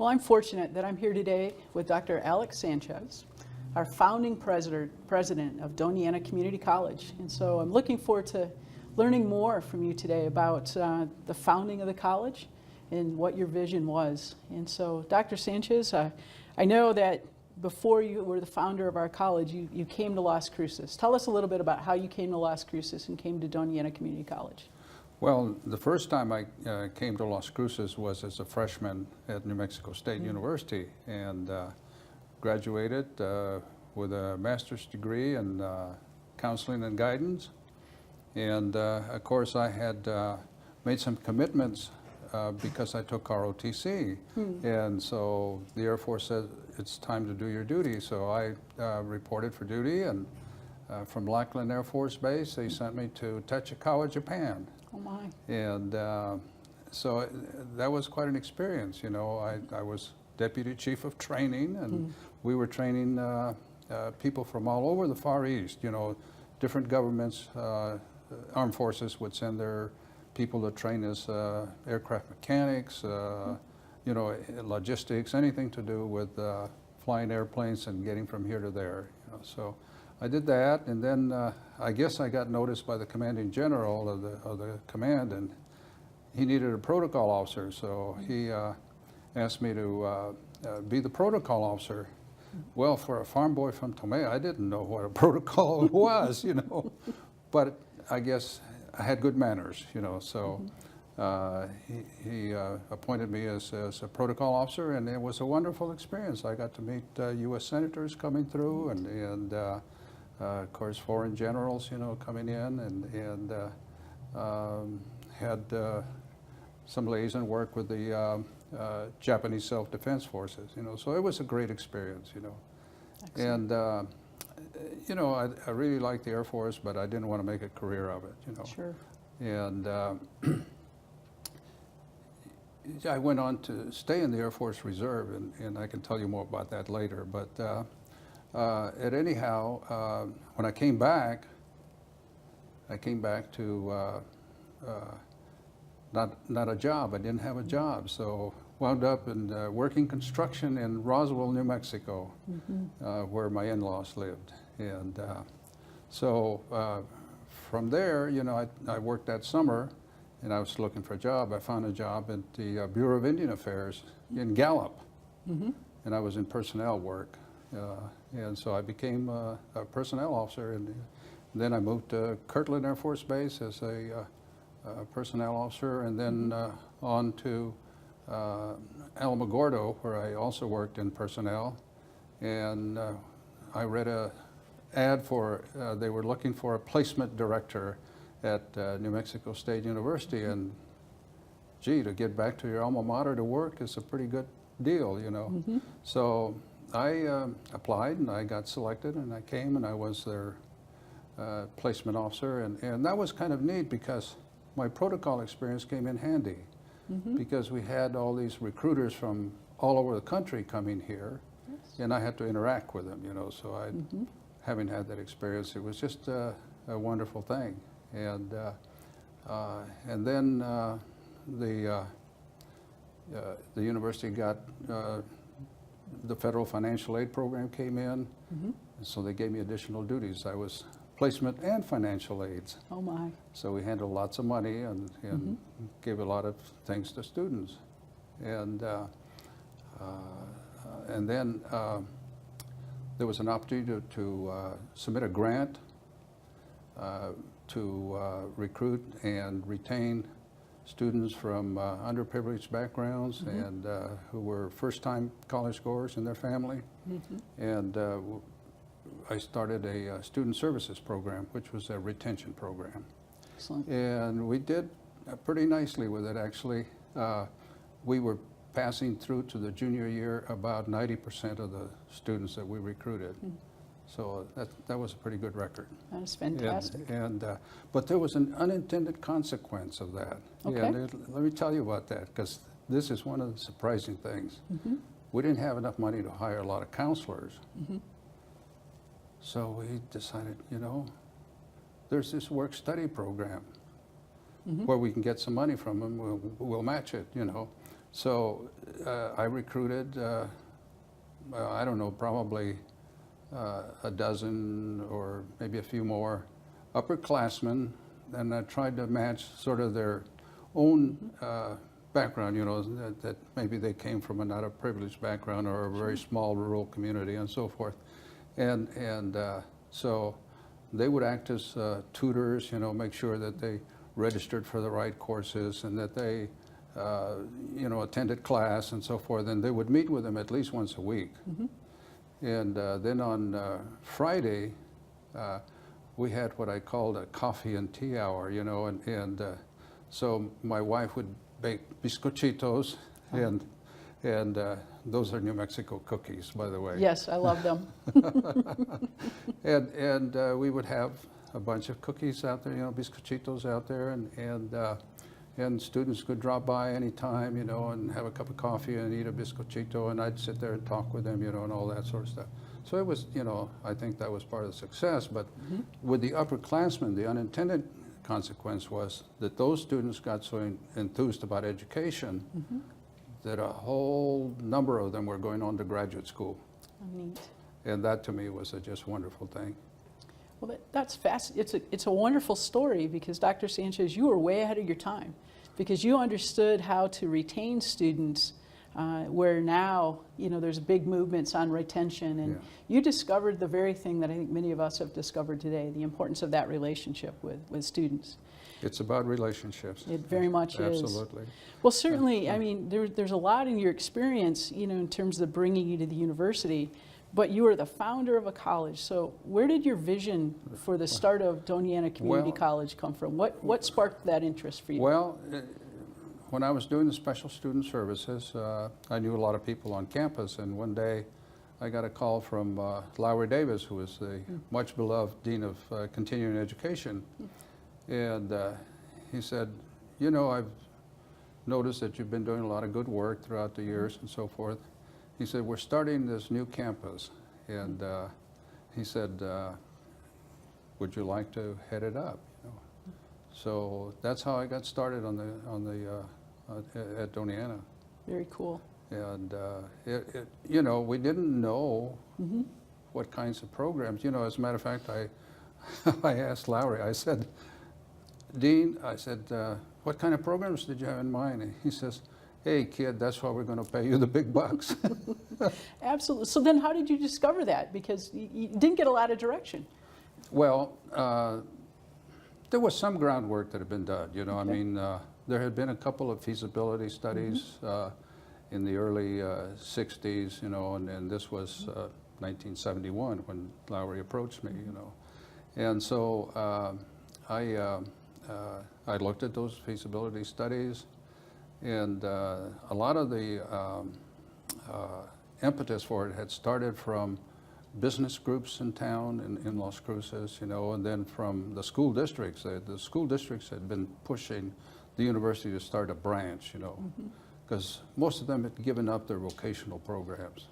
Well, I'm fortunate that I'm here today with Dr. Alex Sanchez, our founding president of Doñana Community College. And so I'm looking forward to learning more from you today about the founding of the college and what your vision was. And so, Dr. Sanchez, I know that before you were the founder of our college, you came to Las Cruces. Tell us a little bit about how you came to Las Cruces and came to Doñana Community College. Well, the first time I came to Las Cruces was as a freshman at New Mexico State University, and graduated with a master's degree in counseling and guidance. And of course I had made some commitments because I took ROTC. And so the Air Force said, it's time to do your duty. So I reported for duty, and from Lackland Air Force Base, they sent me to Tachikawa, Japan. Oh my. And so that was quite an experience. You know, I was Deputy Chief of Training, and we were training people from all over the Far East. You know, different governments, armed forces would send their people to train as aircraft mechanics, you know, logistics, anything to do with flying airplanes and getting from here to there. You know, so I did that, and then I guess I got noticed by the commanding general of the command, and he needed a protocol officer, so he asked me to be the protocol officer. Well, for a farm boy from Tomé, I didn't know what a protocol was, you know, but I guess I had good manners, you know, so he appointed me as a protocol officer, and it was a wonderful experience. I got to meet U.S. senators coming through, and of course, foreign generals, you know, coming in, and had some liaison work with the Japanese self-defense forces, you know. So it was a great experience, you know. Excellent. And you know, I really liked the Air Force, but I didn't want to make a career of it, you know. Sure. And I went on to stay in the Air Force Reserve, and I can tell you more about that later. But anyhow, when I came back to not a job. I didn't have a job, so wound up in working construction in Roswell, New Mexico, where my in-laws lived. And so from there, you know, I worked that summer, and I was looking for a job. I found a job at the Bureau of Indian Affairs in Gallup, and I was in personnel work. And so I became a personnel officer, and then I moved to Kirtland Air Force Base as a personnel officer, and then on to Alamogordo, where I also worked in personnel. And I read a ad for, they were looking for a placement director at New Mexico State University, and gee, to get back to your alma mater to work is a pretty good deal, you know. So I applied, and I got selected, and I came, and I was their placement officer, and that was kind of neat because my protocol experience came in handy, because we had all these recruiters from all over the country coming here, and I had to interact with them, you know. So having had that experience, it was just a wonderful thing. And then the university got the federal financial aid program came in, and so they gave me additional duties. I was placement and financial aids. Oh my. So we handled lots of money and gave a lot of things to students. And then there was an opportunity to submit a grant to recruit and retain students from underprivileged backgrounds and who were first-time college goers in their family. And I started a student services program, which was a retention program. Excellent. And we did pretty nicely with it, actually. We were passing through to the junior year about 90% of the students that we recruited. So that was a pretty good record. That is fantastic. But there was an unintended consequence of that. Okay. And let me tell you about that, because this is one of the surprising things. We didn't have enough money to hire a lot of counselors. So we decided, you know, there's this work-study program where we can get some money from them. We'll match it, you know. So I recruited, I don't know, probably a dozen or maybe a few more upperclassmen, and I tried to match sort of their own background, you know, that maybe they came from a not a privileged background or a very small rural community and so forth. And so they would act as tutors, you know, make sure that they registered for the right courses and that they, you know, attended class and so forth. And they would meet with them at least once a week. And then on Friday, we had what I called a coffee and tea hour, you know, and so my wife would bake biscochitos, and those are New Mexico cookies, by the way. Yes, I love them. And we would have a bunch of cookies out there, you know, biscochitos out there, and students could drop by anytime, you know, and have a cup of coffee and eat a biscochito, and I'd sit there and talk with them, you know, and all that sort of stuff. So it was, you know, I think that was part of the success. But with the upperclassmen, the unintended consequence was that those students got so enthused about education that a whole number of them were going on to graduate school. Oh, neat. And that to me was a just wonderful thing. Well, that's it's a wonderful story, because Dr. Sanchez, you were way ahead of your time, because you understood how to retain students, where now, you know, there's big movements on retention, and you discovered the very thing that I think many of us have discovered today, the importance of that relationship with students. It's about relationships. It very much is. Absolutely. Well, certainly, I mean, there's a lot in your experience, you know, in terms of bringing you to the university, but you were the founder of a college. So where did your vision for the start of Doñana Community College come from? What sparked that interest for you? Well, when I was doing the special student services, I knew a lot of people on campus, and one day I got a call from Lowry Davis, who was the much beloved Dean of Continuing Education. And he said, you know, I've noticed that you've been doing a lot of good work throughout the years and so forth. He said, we're starting this new campus. And he said, would you like to head it up? You know? So that's how I got started at Doñana. Very cool. And you know, we didn't know what kinds of programs. You know, as a matter of fact, I asked Lowry, I said, Dean, I said, what kind of programs did you have in mind? And he says, hey kid, that's why we're going to pay you the big bucks. Absolutely. So then how did you discover that? Because you didn't get a lot of direction. Well, there was some groundwork that had been done. You know, I mean, there had been a couple of feasibility studies in the early 60s, you know, and this was 1971 when Lowry approached me, you know. And so I looked at those feasibility studies, and a lot of the impetus for it had started from business groups in town in Las Cruces, you know, and then from the school districts. The school districts had been pushing the university to start a branch, you know, because most of them had given up their vocational programs.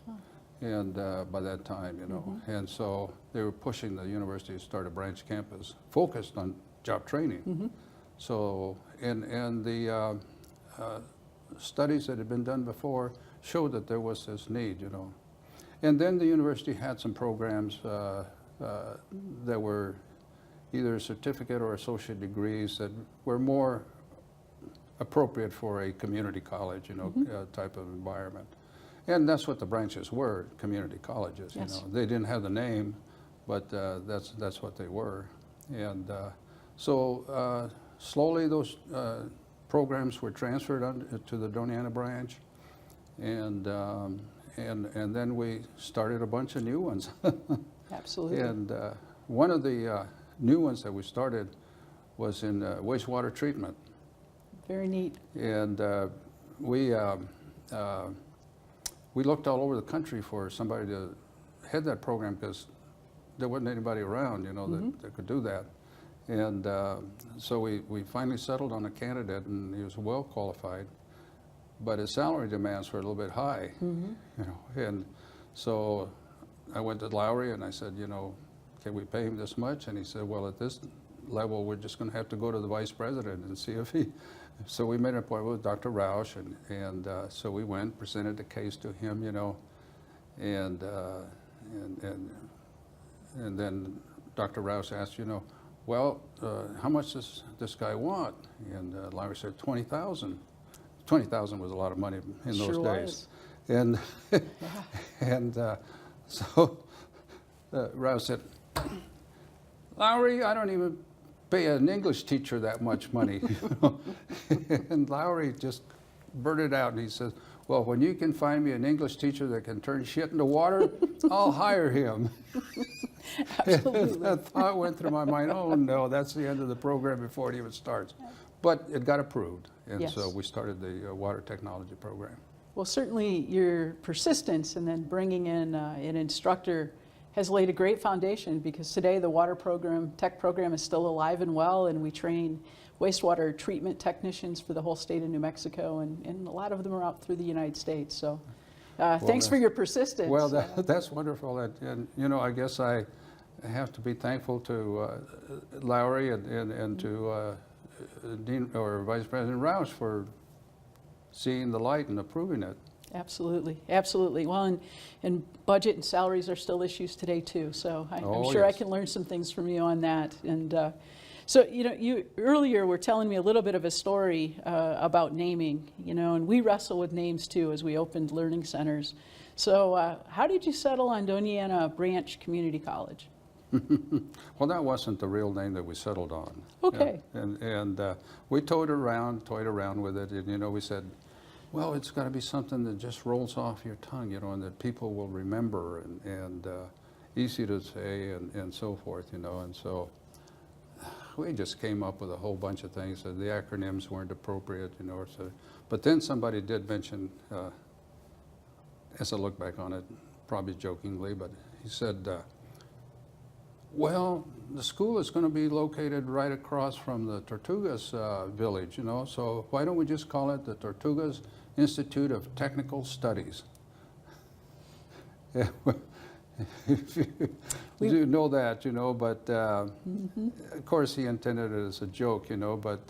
And by that time, you know, and so they were pushing the university to start a branch campus focused on job training. So, and the studies that had been done before showed that there was this need, you know. And then the university had some programs that were either a certificate or associate degrees that were more appropriate for a community college, you know, type of environment. And that's what the branches were, community colleges, you know. They didn't have the name, but that's what they were. And so slowly those programs were transferred to the Doñana branch, and then we started a bunch of new ones. Absolutely. And one of the new ones that we started was in wastewater treatment. Very neat. And we looked all over the country for somebody to head that program because there wasn't anybody around, you know, that could do that. And so we finally settled on a candidate, and he was well qualified, but his salary demands were a little bit high, you know. And so I went to Lowry and I said, you know, can we pay him this much? And he said, well, at this level, we're just going to have to go to the vice president and see if he. So we made an appointment with Dr. Roush, and so we went, presented the case to him, you know, and then Dr. Roush asked, you know, well, how much does this guy want? And Larry said 20,000. 20,000 was a lot of money in those Sure days. was. And and so Roush said, Lowry, I don't even pay an English teacher that much money. You know? And Lowry just blurted out, and he says, well, when you can find me an English teacher that can turn shit into water, I'll hire him. Absolutely. And that thought went through my mind, oh no, that's the end of the program before it even starts. But it got approved, and Yes. so we started the water technology program. Well, certainly your persistence and then bringing in an instructor has laid a great foundation, because today the water program, tech program, is still alive and well, and we train wastewater treatment technicians for the whole state of New Mexico, and a lot of them are out through the United States. So thanks for your persistence. Well, that's wonderful. And you know, I guess I have to be thankful to Lowry and to Dean or Vice President Roush for seeing the light and approving it. Absolutely, absolutely. Well, and budget and salaries are still issues today too. So I'm Oh, sure I yes. can learn some things from you on that. And so, you know, you earlier were telling me a little bit of a story about naming, you know, and we wrestle with names too as we opened learning centers. So how did you settle on Doña Ana Branch Community College? Well, that wasn't the real name that we settled on. Okay. Yeah. And we toyed around with it, and you know, we said, well, it's got to be something that just rolls off your tongue, you know, and that people will remember, and easy to say, and so forth, you know. And so we just came up with a whole bunch of things. The acronyms weren't appropriate, you know. So, but then somebody did mention, as I look back on it, probably jokingly, but he said, well, the school is going to be located right across from the Tortugas village, you know, so why don't we just call it the Tortugas Institute of Technical Studies? Yeah, you do know that, you know, but of course he intended it as a joke, you know, but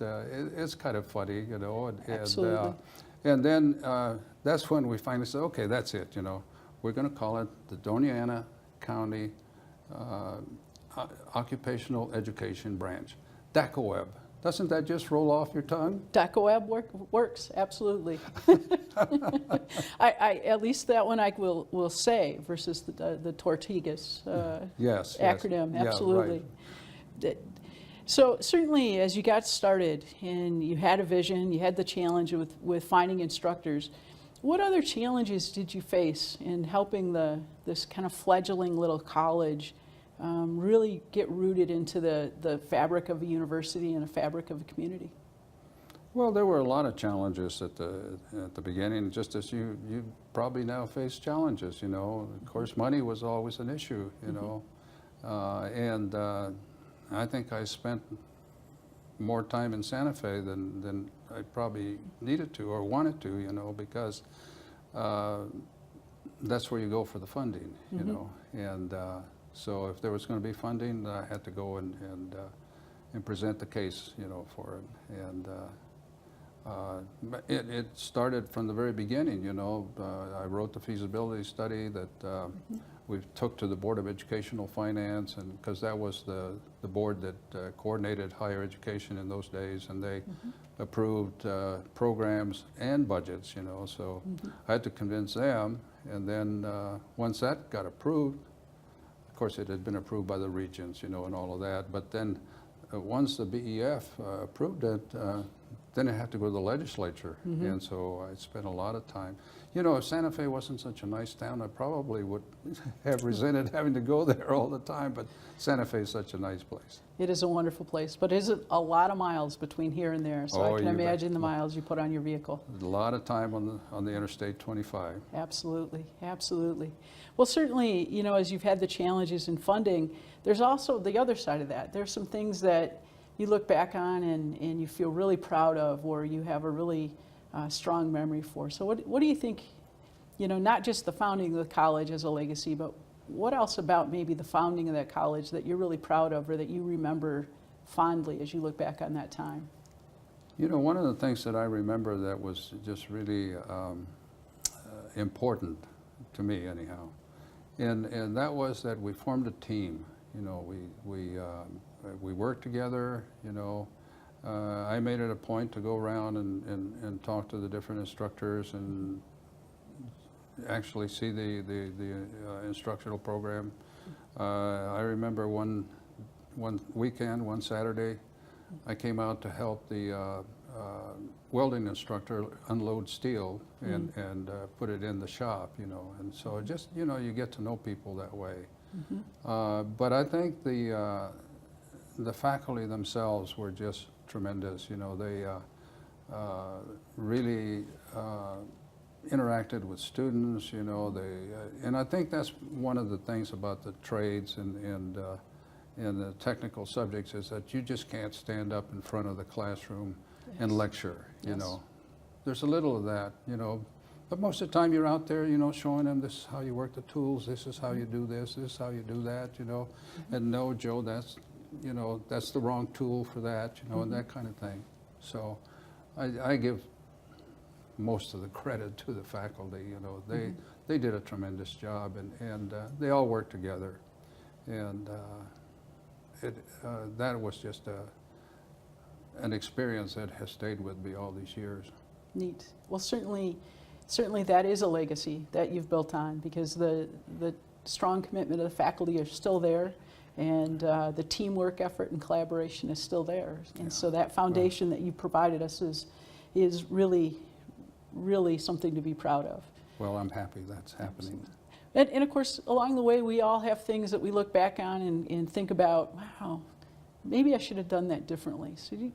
it's kind of funny, you know. Absolutely. And then that's when we finally said, okay, that's it, you know. We're going to call it the Doña Ana County Occupational Education Branch. DACC. Doesn't that just roll off your tongue? DACC works, absolutely. I at least that one I will say versus the Tortugas Yes. acronym, Yeah, absolutely. So certainly as you got started and you had a vision, you had the challenge with finding instructors, what other challenges did you face in helping this kind of fledgling little college really get rooted into the fabric of a university and a fabric of a community? Well, there were a lot of challenges at the beginning, just as you probably now face challenges, you know. Of course, money was always an issue, you know. And I think I spent more time in Santa Fe than I probably needed to or wanted to, you know, because that's where you go for the funding, you know. And so if there was going to be funding, I had to go and present the case, you know, for it. And it started from the very beginning, you know. I wrote the feasibility study that we took to the Board of Educational Finance, and because that was the board that coordinated higher education in those days, and they approved programs and budgets, you know. So I had to convince them, and then once that got approved, of course, it had been approved by the regions, you know, and all of that. But then once the BEF approved it, then it had to go to the legislature. And so I spent a lot of time. You know, if Santa Fe wasn't such a nice town, I probably would have resented having to go there all the time. But Santa Fe is such a nice place. It is a wonderful place, but is it a lot of miles between here and there? So I can you bet. imagine the miles you put on your vehicle. A lot of time on the Interstate 25. Absolutely, absolutely. Well, certainly, you know, as you've had the challenges in funding, there's also the other side of that. There's some things that you look back on and you feel really proud of, or you have a really strong memory for. So what do you think, you know, not just the founding of the college as a legacy, but what else about maybe the founding of that college that you're really proud of or that you remember fondly as you look back on that time? You know, one of the things that I remember that was just really important to me, anyhow, and that was that we formed a team. You know, we worked together. You know, I made it a point to go around and talk to the different instructors and actually see the instructional program. I remember one weekend, one Saturday, I came out to help the welding instructor unload steel and put it in the shop, you know, and so just, you know, you get to know people that way. But I think the faculty themselves were just tremendous. You know, they really interacted with students. You know, and I think that's one of the things about the trades and the technical subjects is that you just can't stand up in front of the classroom and lecture. You know, there's a little of that. You know. But most of the time you're out there, you know, showing them this is how you work the tools, this is how you do this is how you do that, you know. And no, Joe, that's, you know, that's the wrong tool for that, you know, and that kind of thing. So I give most of the credit to the faculty, you know. They did a tremendous job, and they all worked together. And that was just an experience that has stayed with me all these years. Neat. Well, certainly that is a legacy that you've built on, because the strong commitment of the faculty are still there, and the teamwork effort and collaboration is still there. And so that foundation that you provided us is really, really something to be proud of. Well, I'm happy that's happening. And of course, along the way, we all have things that we look back on and think about, wow, maybe I should have done that differently. So you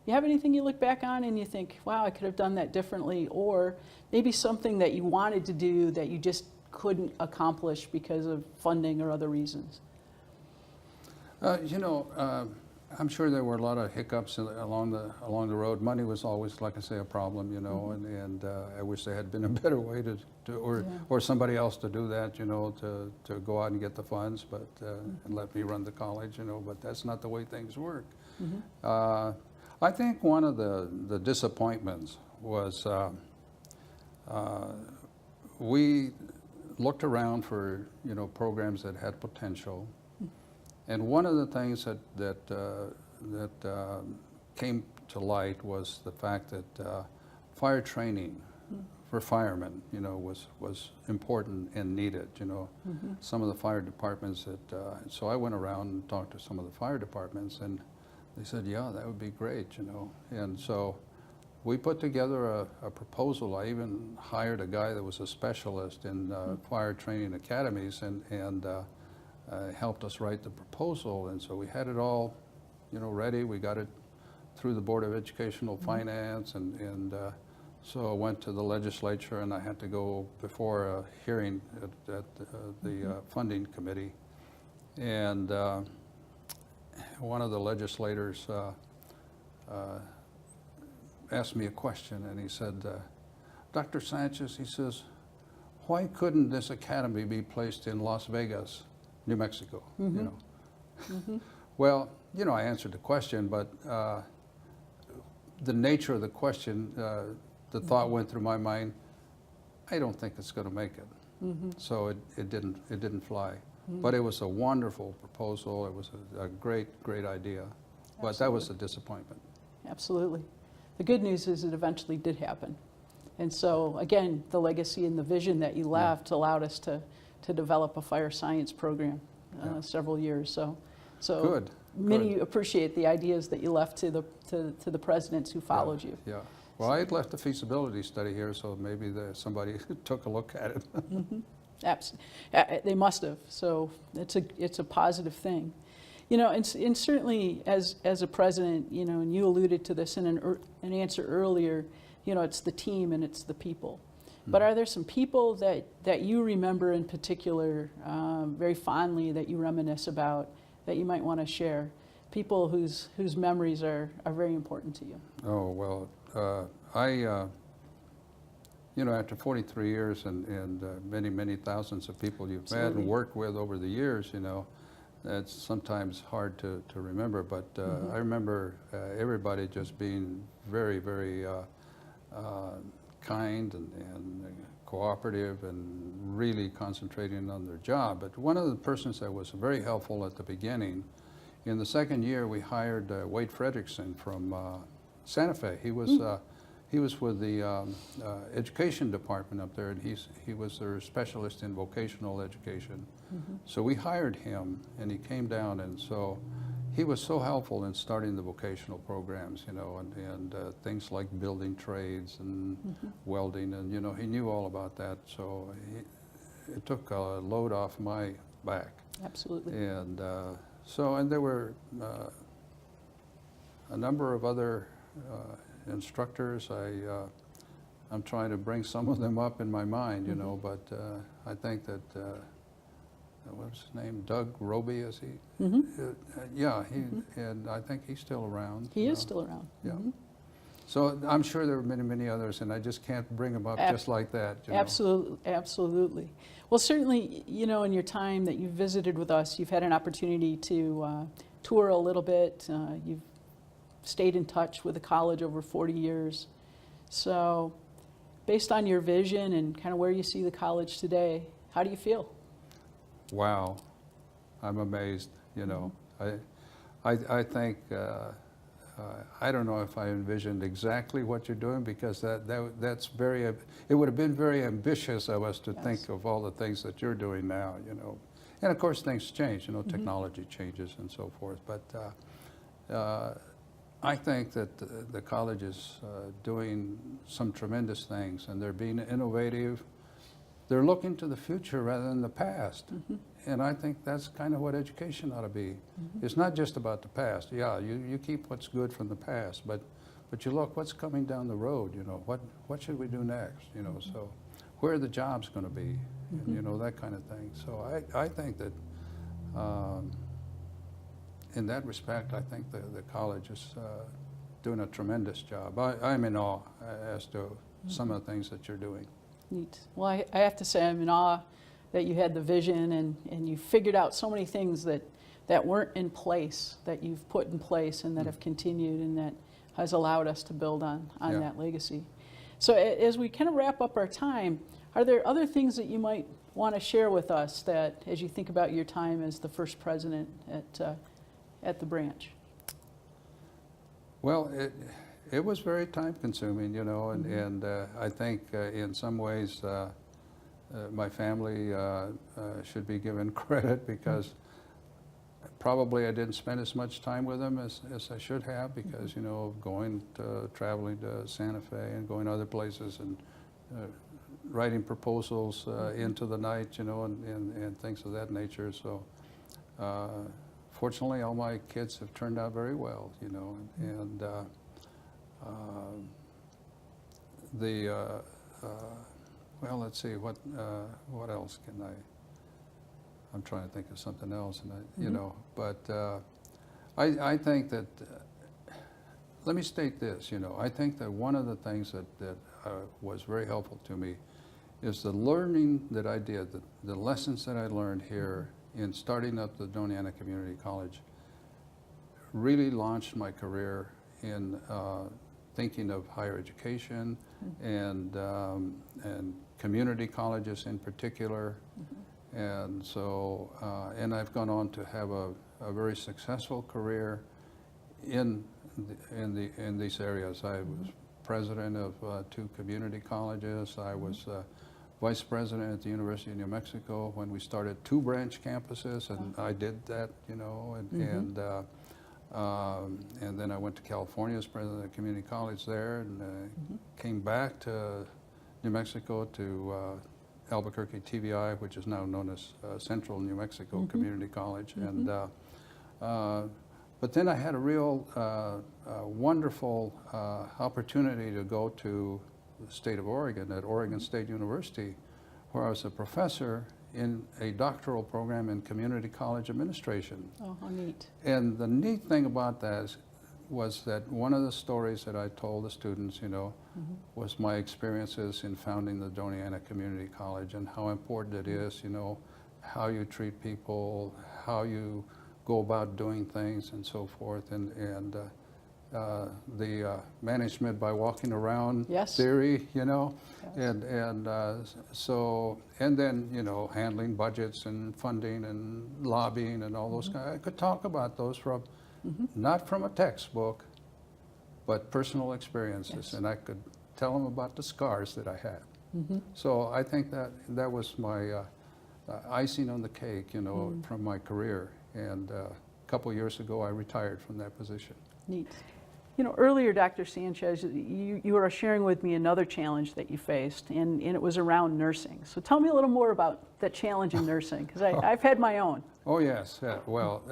have anything you look back on and you think, wow, I could have done that differently, or maybe something that you wanted to do that you just couldn't accomplish because of funding or other reasons? You know, I'm sure there were a lot of hiccups along the road. Money was always, like I say, a problem, you know, and I wish there had been a better way or somebody else to do that, you know, to go out and get the funds, but and let me run the college, you know, but that's not the way things work. I think one of the disappointments was we looked around for, you know, programs that had potential, and one of the things that came to light was the fact that fire training for firemen, you know, was important and needed. You know, some of the fire departments so I went around and talked to some of the fire departments, and they said, yeah, that would be great, you know. And so we put together a proposal. I even hired a guy that was a specialist in fire training academies and helped us write the proposal. And so we had it all, you know, ready. We got it through the Board of Educational Finance, and so I went to the legislature, and I had to go before a hearing at the funding committee. And one of the legislators asked me a question, and he said, Dr. Sanchez, he says, why couldn't this academy be placed in Las Vegas, New Mexico? You know? Well, you know, I answered the question, but the nature of the question, the thought went through my mind, I don't think it's going to make it. So it didn't fly. But it was a wonderful proposal. It was a great idea. But that was a disappointment. Absolutely. The good news is it eventually did happen. And so, again, the legacy and the vision that you left allowed us to develop a fire science program several years. So Good. Many appreciate the ideas that you left to the presidents who followed you. Yeah. Well, I had left a feasibility study here, so maybe somebody took a look at it. They must have. So it's a positive thing. You know, and certainly as a president, you know, and you alluded to this in an answer earlier, you know, it's the team and it's the people. But are there some people that you remember in particular very fondly that you reminisce about that you might want to share? People whose memories are very important to you. Oh, well, you know, after 43 years and many thousands of people you've met and worked with over the years, you know, that's sometimes hard to remember, but I remember everybody just being very, very kind and cooperative and really concentrating on their job. But one of the persons that was very helpful at the beginning, in the second year we hired Wade Fredrickson from Santa Fe. He was with the education department up there, and he was their specialist in vocational education. So we hired him, and he came down, and so he was so helpful in starting the vocational programs, you know, and things like building trades and welding, and you know, he knew all about that. So it took a load off my back. Absolutely. And and there were a number of other instructors. I'm trying to bring some of them up in my mind, you know, but I think that what's his name, Doug Roby, is he? Yeah, and I think he's still around. He is still around. Yeah. So I'm sure there are many, many others, and I just can't bring them up just like that. You know? Absolutely, absolutely. Well, certainly, you know, in your time that you've visited with us, you've had an opportunity to tour a little bit. You've stayed in touch with the college over 40 years. So based on your vision and kind of where you see the college today, how do you feel? Wow, I'm amazed, you know. I think, I don't know if I envisioned exactly what you're doing, because that's very, it would have been very ambitious of us to think of all the things that you're doing now, you know. And of course things change, you know, technology changes and so forth. But I think that the college is doing some tremendous things, and they're being innovative. They're looking to the future rather than the past. And I think that's kind of what education ought to be. It's not just about the past. Yeah, you keep what's good from the past, but you look what's coming down the road, you know, what should we do next, you know, so where are the jobs going to be, and, you know, that kind of thing. So I think that in that respect, I think the college is doing a tremendous job. I'm in awe as to some of the things that you're doing. Neat. Well, I have to say I'm in awe that you had the vision and you figured out so many things that weren't in place, that you've put in place and that have continued, and that has allowed us to build on that legacy. So as we kind of wrap up our time, are there other things that you might want to share with us that, as you think about your time as the first president at the branch? Well, it was very time consuming, you know, and I think in some ways my family should be given credit, because probably I didn't spend as much time with them as I should have, because, you know, traveling to Santa Fe and going other places and writing proposals into the night, you know, and things of that nature. So fortunately, all my kids have turned out very well, you know, and well, let's see, what else can I'm trying to think of something else, and you know, but I think that, let me state this, you know, I think that one of the things that was very helpful to me is the learning that I did, the lessons that I learned here in starting up the Doña Community College really launched my career in thinking of higher education and community colleges in particular. And so, and I've gone on to have a very successful career in these areas. I was president of 2 community colleges. I was vice president at the University of New Mexico when we started 2 branch campuses, and I did that, you know, and then I went to California as president of the community college there, and came back to New Mexico to Albuquerque TVI, which is now known as Central New Mexico Community College. And but then I had a real wonderful opportunity to go to the state of Oregon at Oregon State University, where I was a professor in a doctoral program in community college administration. Oh, how neat. And the neat thing about that was that one of the stories that I told the students, you know, was my experiences in founding the Doña Community College, and how important it is, you know, how you treat people, how you go about doing things, and so forth, and the management by walking around Yes. theory, you know, Yes. and then, you know, handling budgets and funding and lobbying and all those kind. I could talk about those from not from a textbook, but personal experiences, Yes. and I could tell them about the scars that I had. So I think that was my icing on the cake, you know, from my career. And a couple years ago, I retired from that position. Neat. You know, earlier, Dr. Sanchez, you were sharing with me another challenge that you faced, and it was around nursing. So tell me a little more about that challenge in nursing, because I've had my own. Oh yes, yeah. Well,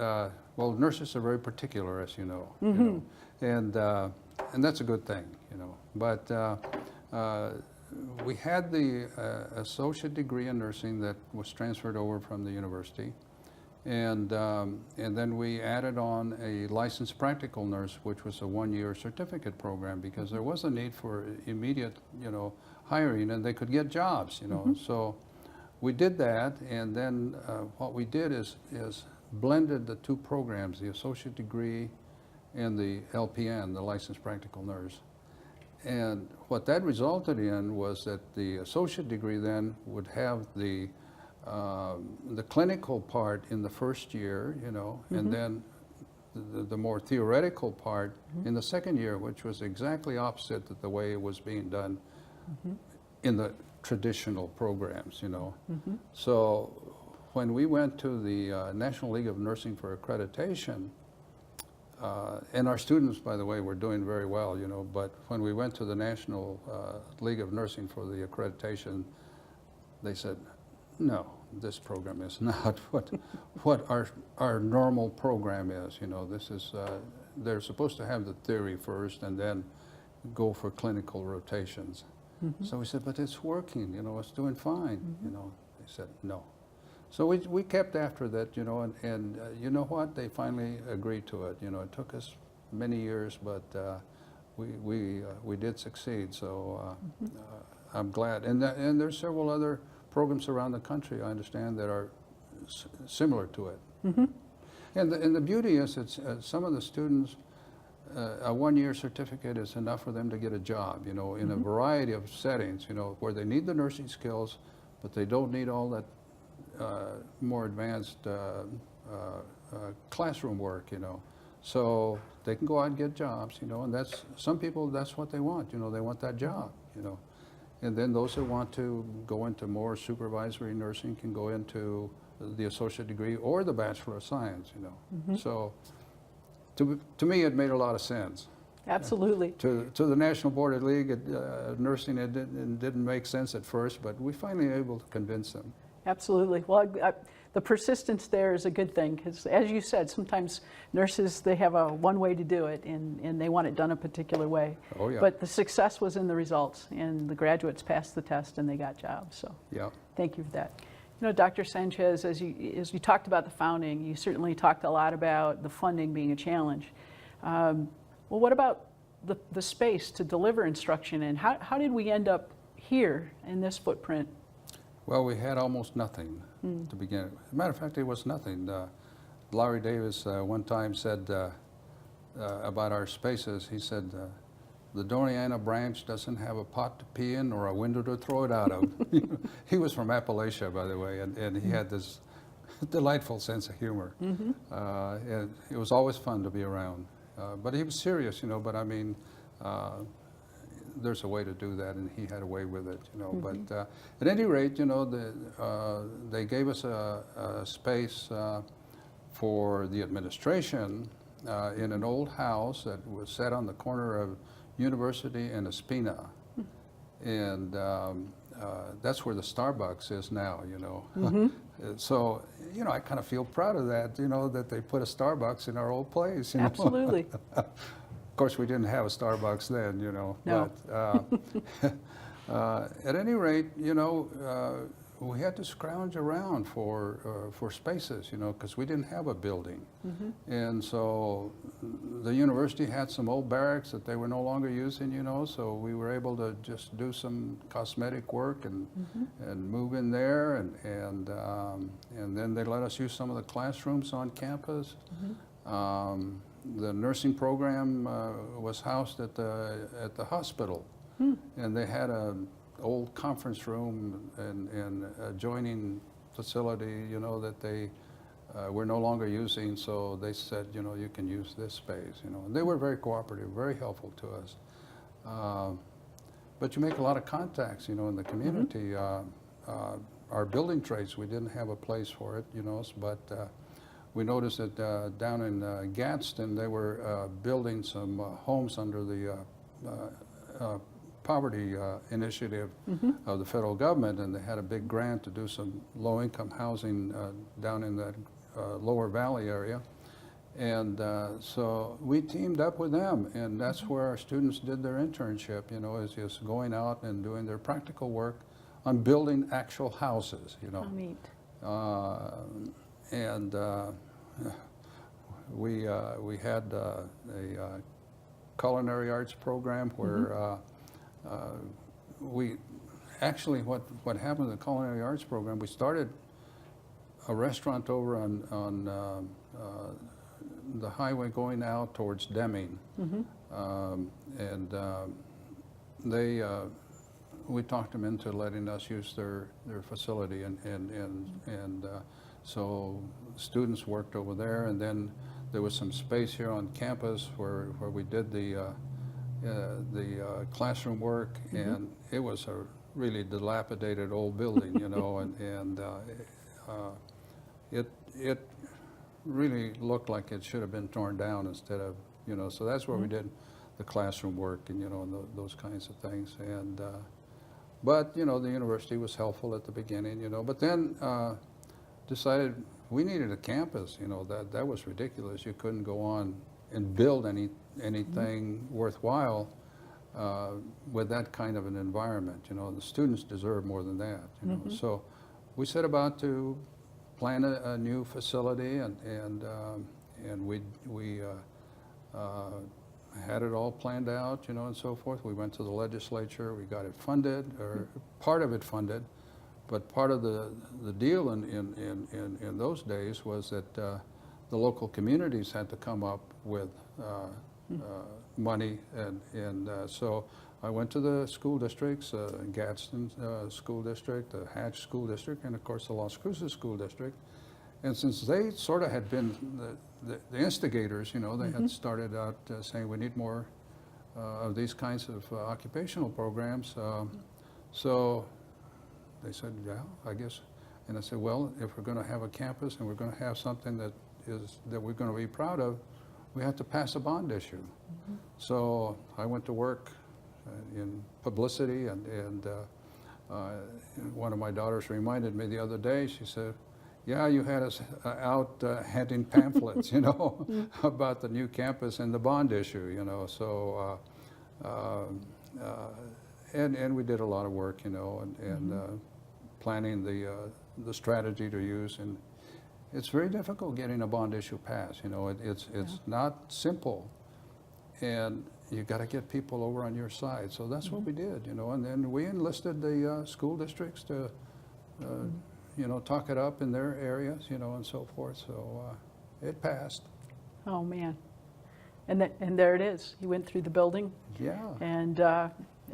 nurses are very particular, as you know, you know, and that's a good thing, you know. But we had the associate degree in nursing that was transferred over from the university. And then we added on a licensed practical nurse, which was a one-year certificate program, because there was a need for immediate, you know, hiring, and they could get jobs, you know. So we did that, and then what we did is blended the two programs, the associate degree and the LPN, the licensed practical nurse. And what that resulted in was that the associate degree then would have the clinical part in the first year, you know, and then the more theoretical part in the second year, which was exactly opposite to the way it was being done in the traditional programs, you know. So when we went to the National League of Nursing for accreditation, and our students, by the way, were doing very well, you know, but when we went to the National League of Nursing for the accreditation, they said, no, this program is not what our normal program is. You know, this is, they're supposed to have the theory first and then go for clinical rotations. So we said, but it's working, you know, it's doing fine, you know. They said, no. So we kept after that, you know, and you know what, they finally agreed to it. You know, it took us many years, but we did succeed, so I'm glad. And there's several other programs around the country, I understand, that are similar to it. And the beauty is it's some of the students, a one-year certificate is enough for them to get a job, you know, in a variety of settings, you know, where they need the nursing skills, but they don't need all that more advanced classroom work, you know. So they can go out and get jobs, you know, and that's, some people, that's what they want, you know, they want that job, you know. And then those that want to go into more supervisory nursing can go into the associate degree or the Bachelor of Science, you know. So to me, it made a lot of sense. Absolutely. To the National Board of League Nursing, it didn't make sense at first, but we finally were able to convince them. Absolutely. Well, the persistence there is a good thing, because as you said, sometimes nurses, they have a one way to do it, and they want it done a particular way. Oh, yeah. But the success was in the results, and the graduates passed the test and they got jobs. So Yeah. thank you for that. You know, Dr. Sanchez, as you talked about the founding, you certainly talked a lot about the funding being a challenge. Well, what about the space to deliver instruction, and how did we end up here in this footprint? Well, we had almost nothing to begin with. As a matter of fact, it was nothing. Larry Davis one time said about our spaces, he said, the Doniana branch doesn't have a pot to pee in or a window to throw it out of. He was from Appalachia, by the way, and he had this delightful sense of humor. And it was always fun to be around. But he was serious, you know, but I mean, there's a way to do that, and he had a way with it, you know. But at any rate, you know, they gave us a space for the administration in an old house that was set on the corner of University and Espina. And that's where the Starbucks is now, you know. So, you know, I kind of feel proud of that, you know, that they put a Starbucks in our old place, you know. Absolutely. Of course, we didn't have a Starbucks then, you know. No. But at any rate, you know, we had to scrounge around for spaces, you know, because we didn't have a building. And so the university had some old barracks that they were no longer using, you know, so we were able to just do some cosmetic work and move in there, and then they let us use some of the classrooms on campus. The nursing program was housed at the hospital, and they had an old conference room and adjoining facility, you know, that they were no longer using. So they said, you know, you can use this space, you know. And they were very cooperative, very helpful to us. But you make a lot of contacts, you know, in the community. Our building trades, we didn't have a place for it, you know, but we noticed that down in Gadsden, they were building some homes under the poverty initiative of the federal government, and they had a big grant to do some low-income housing down in that lower valley area. And so we teamed up with them, and that's where our students did their internship, you know, is just going out and doing their practical work on building actual houses, you know. How neat. And we had a culinary arts program where we actually, what happened in the culinary arts program, we started a restaurant over on the highway going out towards Deming. We talked them into letting us use their facility, and so students worked over there, and then there was some space here on campus where we did the classroom work, and it was a really dilapidated old building, you know, and it really looked like it should have been torn down instead of, you know, so that's where we did the classroom work and, you know, and those kinds of things. And but, you know, the university was helpful at the beginning, you know, but then decided we needed a campus, you know, that was ridiculous. You couldn't go on and build anything worthwhile with that kind of an environment, you know. The students deserve more than that, you know. So we set about to plan a new facility, and we had it all planned out, you know, and so forth. We went to the legislature, we got it funded, or part of it funded, but part of the deal in those days was that the local communities had to come up with money, and so I went to the school districts, Gadsden School District, the Hatch School District, and of course the Las Cruces School District. And since they sort of had been the instigators, you know, they had started out saying we need more of these kinds of occupational programs. So they said, yeah, I guess. And I said, well, if we're going to have a campus and we're going to have something that we're going to be proud of, we have to pass a bond issue. So I went to work in publicity, and one of my daughters reminded me the other day, she said, yeah, you had us out handing pamphlets, you know, about the new campus and the bond issue, you know. So, and we did a lot of work, you know, and planning the strategy to use. And it's very difficult getting a bond issue passed, you know. It's not simple, and you got to get people over on your side. So that's what we did, you know. And then we enlisted the school districts to you know, talk it up in their areas, you know, and so forth. So it passed. Oh, man. And there it is. You went through the building. Yeah. And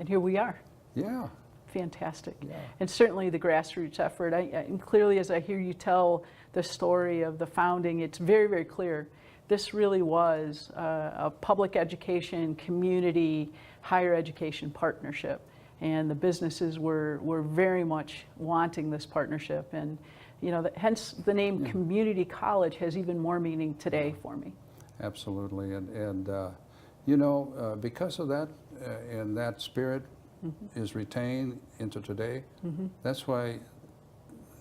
here we are. Yeah. Fantastic. Yeah. And certainly the grassroots effort. And clearly, as I hear you tell the story of the founding, it's very, very clear. This really was a public education, community, higher education partnership. And the businesses were very much wanting this partnership. And, you know, hence the name Community College has even more meaning today for me. Absolutely. And you know, because of that, and that spirit is retained into today, that's why,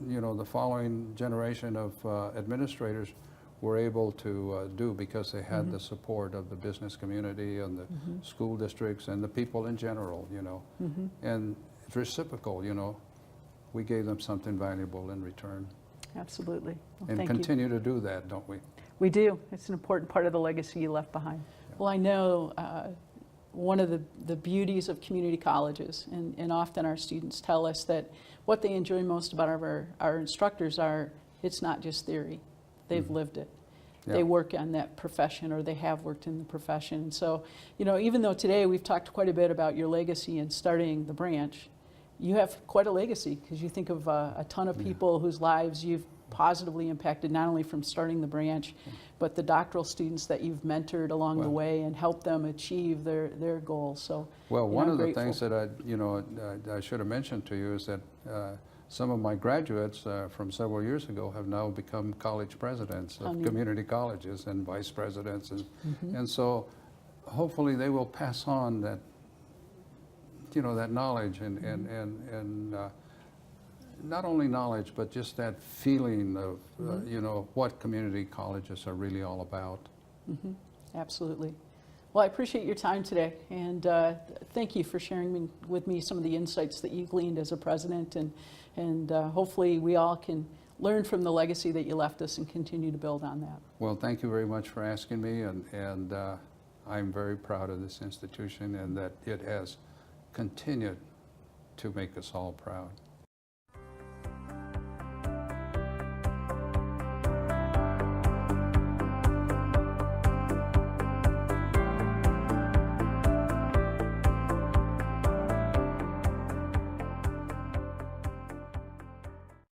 you know, the following generation of administrators were able to do, because they had the support of the business community and the school districts and the people in general, you know. And it's reciprocal, you know. we gave them something valuable in return. Absolutely. Well, And thank you. continue to do that, don't we? We do. It's an important part of the legacy you left behind. Well, I know one of the beauties of community colleges, and often our students tell us that what they enjoy most about our instructors are, it's not just theory. They've lived it. Yeah. They work on that profession, or they have worked in the profession. So, you know, even though today we've talked quite a bit about your legacy in starting the branch, you have quite a legacy, because you think of a ton of people whose lives you've positively impacted, not only from starting the branch, but the doctoral students that you've mentored along the way and helped them achieve their goals. So, well, one I'm of the grateful. things that I should have mentioned to you is that some of my graduates from several years ago have now become college presidents of community colleges and vice presidents, and so hopefully they will pass on that, that knowledge and not only knowledge, but just that feeling of what community colleges are really all about. Absolutely. Well, I appreciate your time today, and thank you for sharing with me some of the insights that you gleaned as a president, and hopefully we all can learn from the legacy that you left us and continue to build on that. Well, thank you very much for asking me, and I'm very proud of this institution and that it has continued to make us all proud.